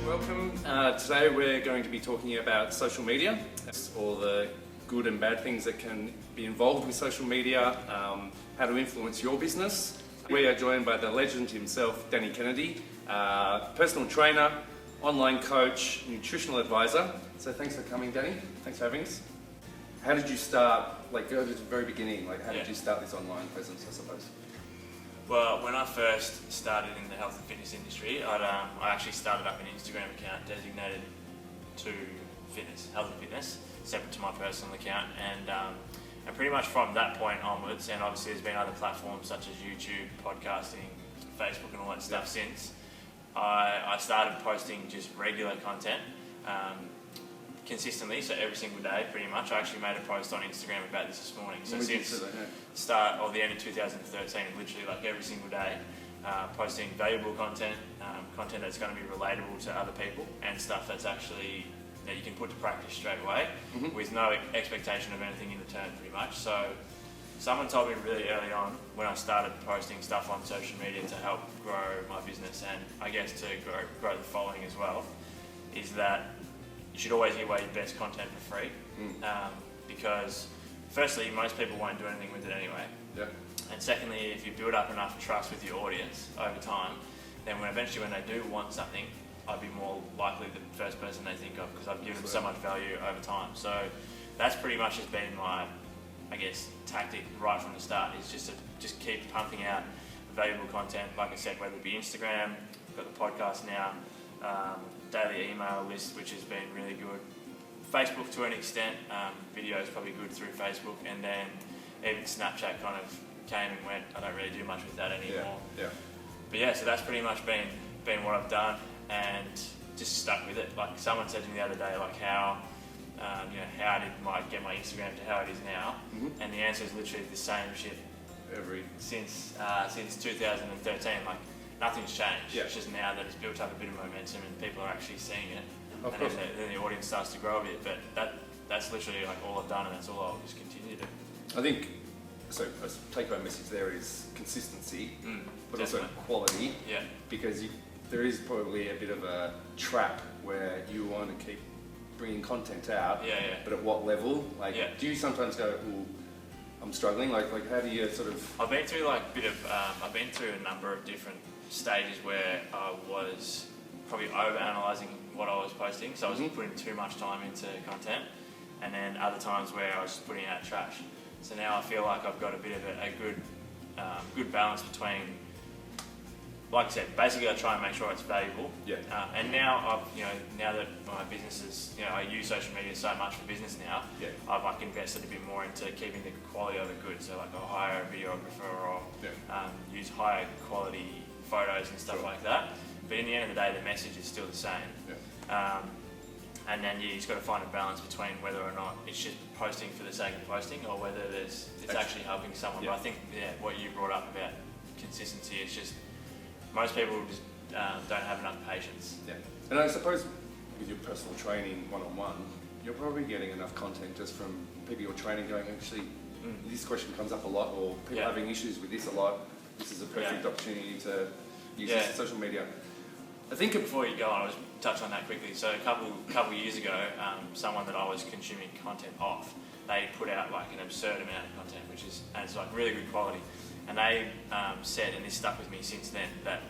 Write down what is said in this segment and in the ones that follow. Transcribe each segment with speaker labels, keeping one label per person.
Speaker 1: welcome. Today we're going to be talking about social media, all the good and bad things that can be involved with social media, how to influence your business. We are joined by the legend himself, Danny Kennedy, personal trainer, online coach, nutritional advisor. So thanks for coming, Danny. Thanks for having us. How did you start, go to the very beginning, how did you start this online presence, I suppose?
Speaker 2: Well, when I first started in the health and fitness industry, I actually started up an Instagram account designated to fitness, health and fitness, separate to my personal account, and pretty much from that point onwards, and obviously there's been other platforms such as YouTube, podcasting, Facebook and all that stuff since, I started posting just regular content consistently, so every single day pretty much. I actually made a post on Instagram about this morning. So since the end of 2013, literally every single day, posting valuable content, content that's going to be relatable to other people, and stuff that's actually that you can put to practice straight away with no expectation of anything in return pretty much. So someone told me really early on when I started posting stuff on social media to help grow my business and I guess to grow the following as well, is that you should always give away your best content for free, because firstly, most people won't do anything with it anyway. And secondly, if you build up enough trust with your audience over time, then when they do want something, I'd be more likely the first person they think of because I've given them so much value over time. So that's pretty much just been my, tactic right from the start, is just to keep pumping out valuable content. Like I said, whether it be Instagram, got the podcast now, daily email list, which has been really good. Facebook to an extent, video is probably good through Facebook, and then even Snapchat kind of came and went. I don't really do much with that anymore. But yeah, so that's pretty much been what I've done, and just stuck with it. Like someone said to me the other day, how did I get my Instagram to how it is now? And the answer is literally the same shit since 2013. Nothing's changed. It's just now that it's built up a bit of momentum and people are actually seeing it, then the audience starts to grow a bit. But that's literally all I've done, and that's all I'll just continue to do.
Speaker 1: I think so. A take-home message there is consistency, but
Speaker 2: definitely.
Speaker 1: also quality. Because there is probably a bit of a trap where you want to keep bringing content out. But at what level? Do you sometimes go, "Ooh, I'm struggling"? How do you sort of?
Speaker 2: I've been through I've been through a number of different stages where I was probably over-analysing what I was posting, so I was putting too much time into content, and then other times where I was just putting out trash. So now I feel like I've got a bit of a good balance between, like I said, basically I try and make sure it's valuable. And now now that my business is, I use social media so much for business now, I've invested a bit more into keeping the quality of it good. So I'll hire a videographer or use higher quality photos and stuff like that. But in the end of the day, the message is still the same. And then you just got to find a balance between whether or not it's just posting for the sake of posting or whether it's actually helping someone. But I think what you brought up about consistency is just most people just don't have enough patience.
Speaker 1: And I suppose with your personal training one-on-one, you're probably getting enough content just from people you're training going, actually, this question comes up a lot, or people having issues with this a lot. This is a perfect opportunity to use this social media.
Speaker 2: I think before you go on, I'll just touch on that quickly. So a couple years ago, someone that I was consuming content off, they put out an absurd amount of content, and it's really good quality. And they said, and this stuck with me since then, that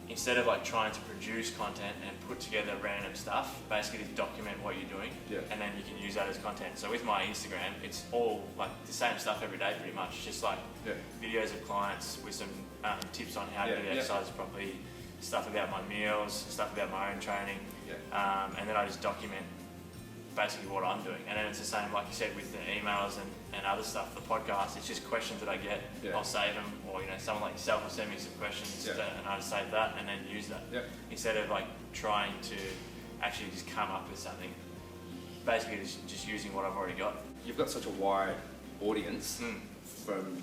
Speaker 2: instead of trying to produce content and put together random stuff, basically just document what you're doing, and then you can use that as content. So with my Instagram, it's all the same stuff every day pretty much, just videos of clients with some tips on how to do exercise properly, stuff about my meals, stuff about my own training, and then I just document basically what I'm doing. And then it's the same, like you said, with the emails and other stuff, the podcast, it's just questions that I get, I'll save them, or someone like yourself will send me some questions and I just save that and then use that. Instead of trying to actually just come up with something, basically just using what I've already got.
Speaker 1: You've got such a wide audience from,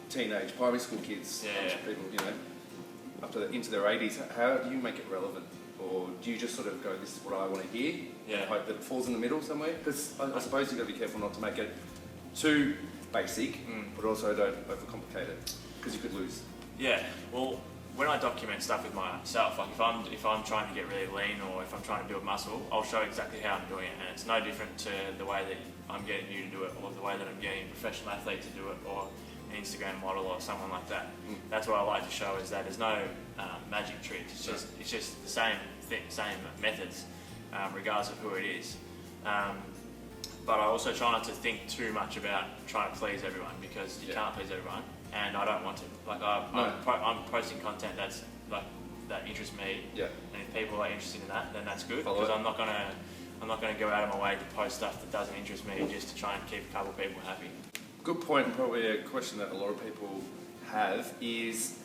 Speaker 1: teenage primary school kids, people, up to into their 80s. How do you make it relevant? Or do you just sort of go, this is what I want to hear, and hope that it falls in the middle somewhere? Because I suppose you've got to be careful not to make it too basic, but also don't overcomplicate it, because you could lose.
Speaker 2: Well, when I document stuff with myself, like if I'm trying to get really lean or if I'm trying to build muscle, I'll show exactly how I'm doing it, and it's no different to the way that I'm getting you to do it, or the way that I'm getting a professional athlete to do it, or an Instagram model or someone like that. That's what I like to show, is that there's no magic tricks. It's just the same thing, same methods, regardless of who it is. But I also try not to think too much about trying to please everyone, because you can't please everyone, and I don't want to. Like I'm posting content that's like that interests me, and if people are interested in that, then that's good. Because I'm not gonna go out of my way to post stuff that doesn't interest me just to try and keep a couple of people happy.
Speaker 1: Good point, and probably a question that a lot of people have is,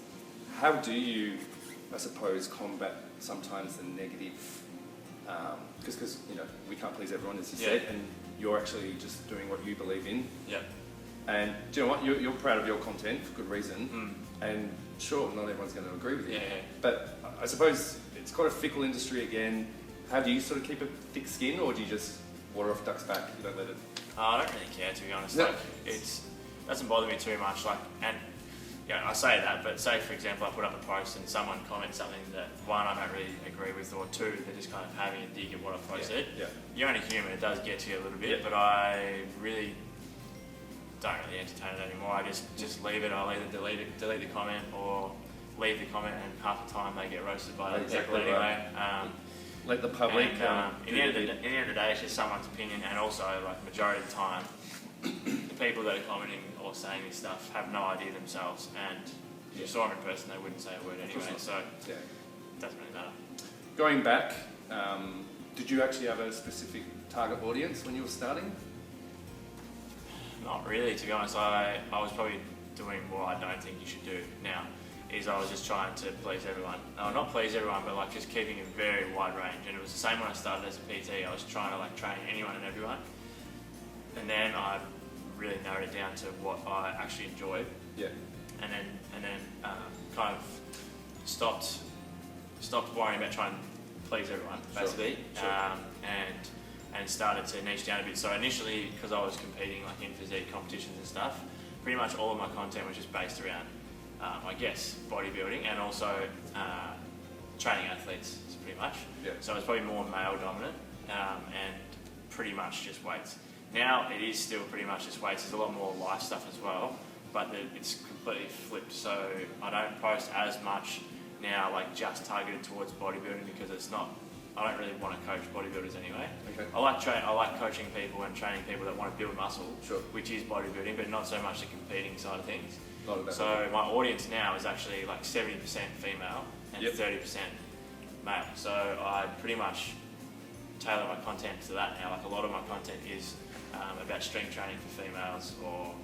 Speaker 1: how do you, I suppose, combat sometimes the negative, because we can't please everyone, as you said, and you're actually just doing what you believe in.
Speaker 2: Yeah.
Speaker 1: And do you know what? You're proud of your content for good reason, and sure, not everyone's going to agree with you. But I suppose it's quite a fickle industry again. How do you sort of keep a thick skin, or do you just water off duck's back? You don't let it.
Speaker 2: I don't really care, to be honest.
Speaker 1: No.
Speaker 2: Like, it doesn't bother me too much. Like, and I say that, but say for example, I put up a post and someone comments something that one, I don't really agree with, or two, they're just kind of having a dig at what I posted. You're only human; it does get to you a little bit, but I really don't really entertain it anymore. I just leave it. I'll either delete the comment, or leave the comment, and half the time they get roasted by other people anyway.
Speaker 1: Let the public.
Speaker 2: And, in the end of the day, it's just someone's opinion, and also, like, majority of the time, the people that are commenting or saying this stuff have no idea themselves, and if you saw them in person, they wouldn't say a word anyway. So it doesn't really matter.
Speaker 1: Going back, did you actually have a specific target audience when you were starting?
Speaker 2: Not really, to be honest. I was probably doing what I don't think you should do now. I was just trying to please everyone. Not please everyone, but like just keeping a very wide range. And it was the same when I started as a PT. I was trying to like train anyone and everyone. And then I really narrowed it down to what I actually enjoyed. And then kind of stopped worrying about trying to please everyone, basically. And started to niche down a bit. So initially, because I was competing like in physique competitions and stuff, pretty much all of my content was just based around I guess bodybuilding, and also training athletes, pretty much. So it's probably more male dominant, and pretty much just weights. Now it is still pretty much just weights. There's a lot more life stuff as well, but it's completely flipped. So I don't post as much now, like just targeted towards bodybuilding, because it's not. I don't really want to coach bodybuilders anyway. I like coaching people and training people that want to build muscle, which is bodybuilding, but not so much the competing side of things. So my audience now is actually like 70% female and 30% male. So I pretty much tailor my content to that now. Like, a lot of my content is about strength training for females, or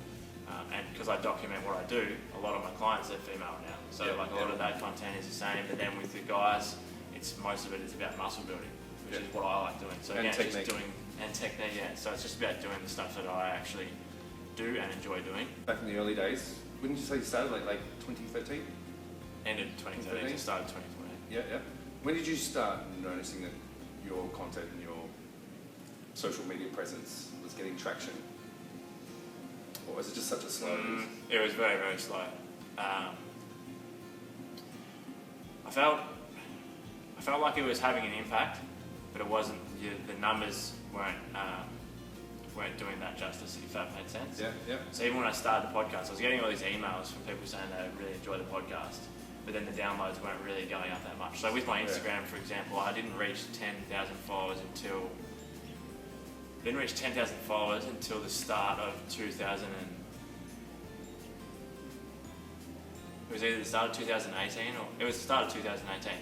Speaker 2: and because I document what I do, a lot of my clients are female now. So a lot of that content is the same. But then with the guys, most of it is about muscle building, which is what I like doing. So again, just doing technique. So it's just about doing the stuff that I actually do and enjoy doing.
Speaker 1: Back in the early days, when did you say you started? Like 2013?
Speaker 2: Ended 2013, started 2020.
Speaker 1: When did you start noticing that your content and your social media presence was getting traction? Or was it just such a slow?
Speaker 2: It was very, very slow. I felt like it was having an impact, but it wasn't. The numbers weren't doing that justice, if that made sense. So even when I started the podcast, I was getting all these emails from people saying they really enjoy the podcast, but then the downloads weren't really going up that much. So with my Instagram, for example, I didn't reach 10,000 followers until the start of 2000. It was either the start of 2018 or it was the start of 2018.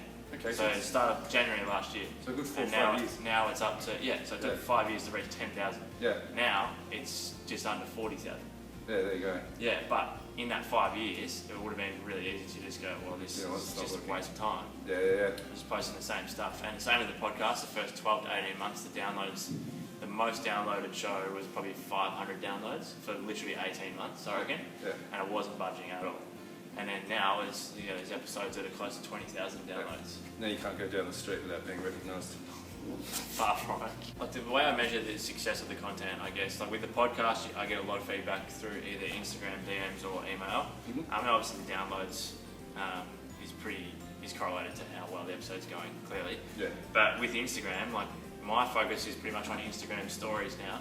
Speaker 2: So it started January last year.
Speaker 1: So a good 4 or 5 years.
Speaker 2: Now it's up to, so it took 5 years to reach 10,000. Now it's just under 40,000.
Speaker 1: There you go.
Speaker 2: But in that 5 years, it would have been really easy to just go, well, this is just a waste of time. Just posting the same stuff. And the same with the podcast, the first 12 to 18 months, the most downloaded show was probably 500 downloads for literally 18 months, I reckon. And it wasn't budging at all. And then now there's episodes that are close to 20,000 downloads.
Speaker 1: Now you can't go down the street without being recognised.
Speaker 2: Far from it. Like, the way I measure the success of the content, I guess, like with the podcast, I get a lot of feedback through either Instagram DMs or email. And obviously the downloads is correlated to how well the episode's going, clearly.
Speaker 1: Yeah.
Speaker 2: But with Instagram, like my focus is pretty much on Instagram stories now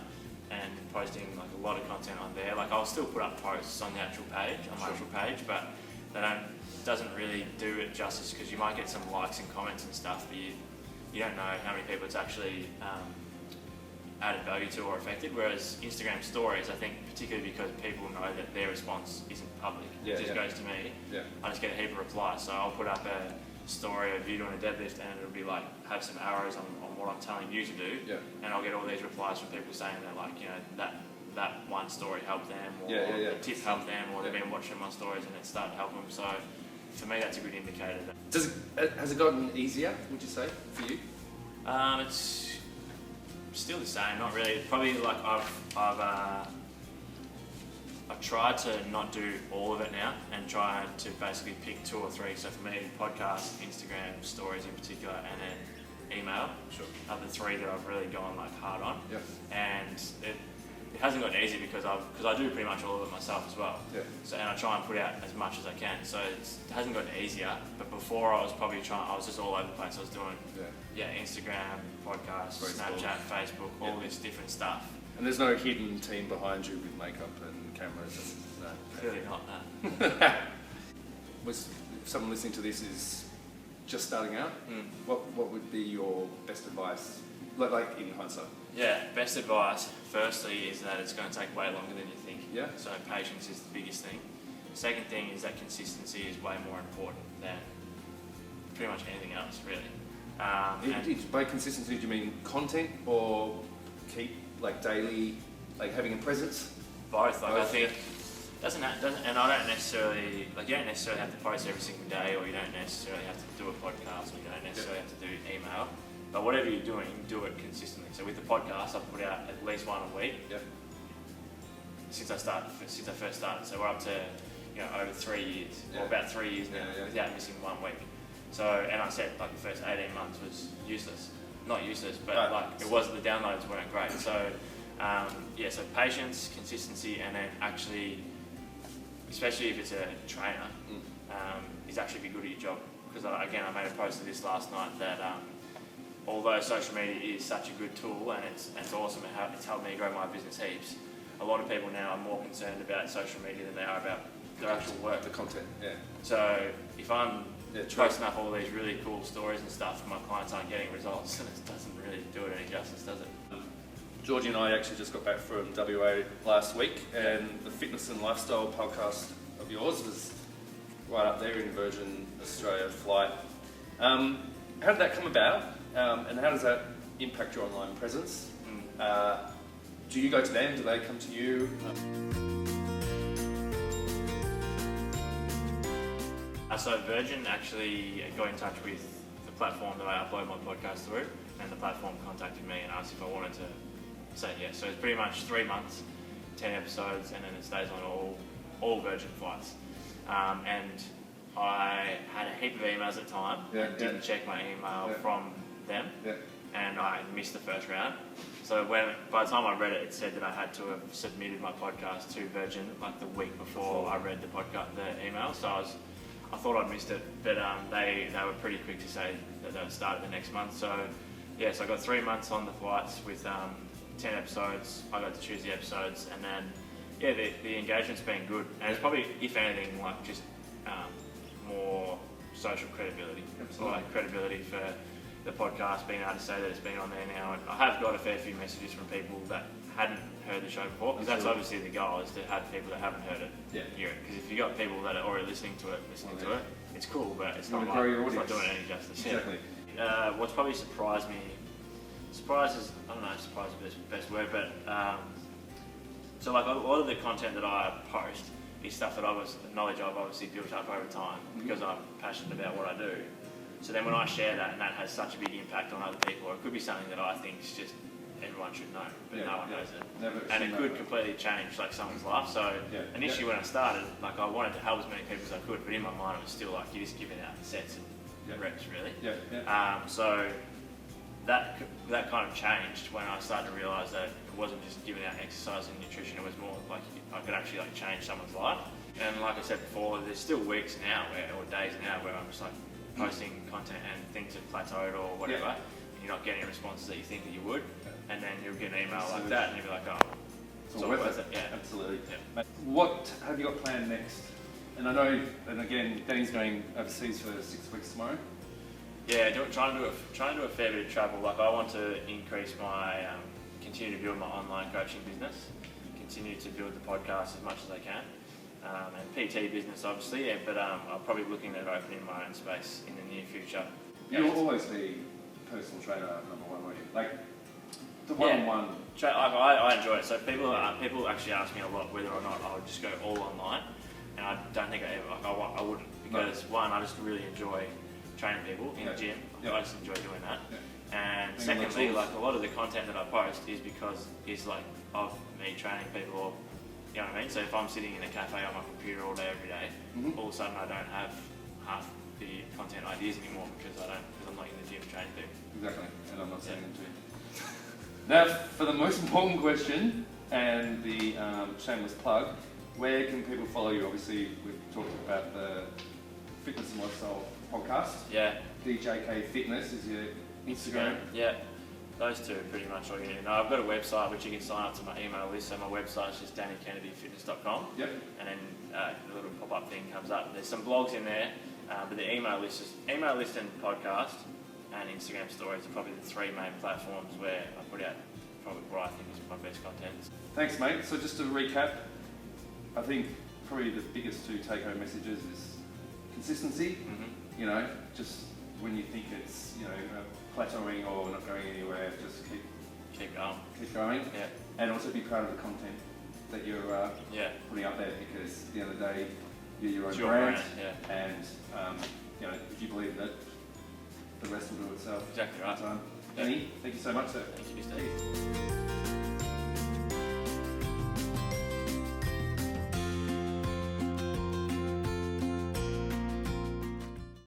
Speaker 2: and posting like a lot of content on there. Like I'll still put up posts on the actual page, but doesn't really do it justice because you might get some likes and comments and stuff, but you don't know how many people it's actually added value to or affected. Whereas Instagram stories, I think, particularly because people know that their response isn't public, it just goes to me.
Speaker 1: Yeah.
Speaker 2: I just get a heap of replies. So I'll put up a story of you doing a deadlift, and it'll be like have some arrows on what I'm telling you to do, and I'll get all these replies from people saying that like that one story helped them, or the tip helped them, or they've been watching my stories and it started helping them. So for me, that's a good indicator.
Speaker 1: Has it gotten easier, would you say, for you?
Speaker 2: It's still the same, not really. Probably like I've tried to not do all of it now and try to basically pick 2 or 3. So for me, podcast, Instagram, stories in particular, and then email are the 3 that I've really gone like hard on.
Speaker 1: Yep.
Speaker 2: And it hasn't gotten easy because I do pretty much all of it myself as well.
Speaker 1: Yeah.
Speaker 2: So and I try and put out as much as I can. So it hasn't gotten easier. But before I was just all over the place. I was doing Instagram, podcast, Snapchat, Facebook, all this different stuff.
Speaker 1: And there's no hidden team behind you with makeup and cameras? No.
Speaker 2: Clearly not, no.
Speaker 1: If someone listening to this is just starting out, what would be your best advice, like in hindsight?
Speaker 2: Yeah, best advice, firstly, is that it's going to take way longer than you think.
Speaker 1: Yeah.
Speaker 2: So patience is the biggest thing. Second thing is that consistency is way more important than pretty much anything else, really.
Speaker 1: By consistency, do you mean content or keep like daily, like having a presence?
Speaker 2: Both. I think doesn't and I don't necessarily you don't necessarily have to post every single day, or you don't necessarily have to do a podcast, or you don't necessarily have to do email. But whatever you're doing, do it consistently. So with the podcast, I've put out at least one a week.
Speaker 1: Yep.
Speaker 2: Since I first started. So we're up to over 3 years, or about 3 years now, without missing 1 week. So, and I said like the first 18 months was useless. Not useless, but it wasn't, the downloads weren't great. So, so patience, consistency, and then actually, especially if it's a trainer, is actually be good at your job. Because I made a post of this last night that although social media is such a good tool and it's awesome, it's helped me grow my business heaps, a lot of people now are more concerned about social media than they are about their actual work.
Speaker 1: The content,
Speaker 2: So if I'm posting up all these really cool stories and stuff and my clients aren't getting results, then it doesn't really do it any justice, does it?
Speaker 1: Georgie and I actually just got back from WA last week, and the fitness and lifestyle podcast of yours was right up there in Virgin Australia flight. How did that come about, and how does that impact your online presence? Do you go to them? Do they come to you?
Speaker 2: So Virgin actually got in touch with the platform that I upload my podcast through, and the platform contacted me and asked if I wanted to say yes. So it's pretty much 3 months, 10 episodes, and then it stays on all Virgin flights. And I had a heap of emails at the time, and didn't check my email from them, and I missed the first round. So by the time I read it, it said that I had to have submitted my podcast to Virgin like the week before I read the email. So I thought I'd missed it, but they were pretty quick to say that they would start the next month. So so I got 3 months on the flights with 10 episodes. I got to choose the episodes, and then the engagement's been good, and it's probably, if anything, like just more social credibility. Like credibility for the podcast, being able to say that it's been on there now. And I have got a fair few messages from people that hadn't heard the show before, because that's obviously the goal, is to have people that haven't heard it hear it. Because if you've got people that are already listening to it, it's cool, but it's not doing it any justice.
Speaker 1: Exactly.
Speaker 2: What's probably surprised me, surprise is, I don't know if surprise is the best word, but so like a lot of the content that I post is stuff that knowledge I've obviously built up over time, because I'm passionate about what I do. So then when I share that, and that has such a big impact on other people, or it could be something that I think is just everyone should know, but no one knows it. And it could completely change like someone's life. So initially when I started, like I wanted to help as many people as I could, but in my mind it was still like you're just giving out sets and reps, really. So that kind of changed when I started to realise that it wasn't just giving out exercise and nutrition, it was more like I could actually like change someone's life. And like I said before, there's still weeks now or days now where I'm just like posting content and things have plateaued or whatever, and you're not getting responses that you think that you would, and then you'll get an email like that, and you'll be like, oh,
Speaker 1: it's all worth it.
Speaker 2: Yeah,
Speaker 1: Absolutely.
Speaker 2: Yeah.
Speaker 1: What have you got planned next? And I know, and again, Danny's going overseas for 6 weeks tomorrow.
Speaker 2: Yeah, trying to do a fair bit of travel. Like I want to increase my, continue to build my online coaching business, continue to build the podcast as much as I can, and PT business obviously. Yeah, but I'm probably looking at opening my own space in the near future.
Speaker 1: You'll always be personal trainer number one, won't you? Like the one-on-one.
Speaker 2: I enjoy it. So people actually ask me a lot whether or not I would just go all online, and I don't think I wouldn't, because one, I just really enjoy training people in the gym. I just enjoy doing that. And secondly, like a lot of the content that I post is because it's like of me training people, or, you know what I mean? So if I'm sitting in a cafe on my computer all day every day, all of a sudden I don't have half the content ideas anymore because I'm not in the gym training people.
Speaker 1: Exactly, and I'm not saying them to. Now, for the most important question and the shameless plug, where can people follow you? Obviously, we've talked about the Fitness and Lifestyle podcast.
Speaker 2: Yeah.
Speaker 1: DJK Fitness is your Instagram.
Speaker 2: Yeah. Those two are pretty much all you need to know. I've got a website which you can sign up to my email list. So my website is just dannykennedyfitness.com.
Speaker 1: Yep.
Speaker 2: And then the little pop-up thing comes up. There's some blogs in there, but the email list and podcast and Instagram stories are probably the three main platforms where I put out probably what I think is my best content.
Speaker 1: Thanks, mate. So just to recap, I think probably the biggest two take-home messages is consistency.
Speaker 2: Mm-hmm.
Speaker 1: You know, just when you think it's, you know, plateauing or not going anywhere, just keep going.
Speaker 2: Yeah. And
Speaker 1: also be proud of the content that you're putting up there, because at the end of the day, you're your own brand.
Speaker 2: Yeah.
Speaker 1: And you know, if you believe in it, the rest will do itself.
Speaker 2: Exactly right.
Speaker 1: Danny, thank you so much, sir.
Speaker 2: Thank you, Steve.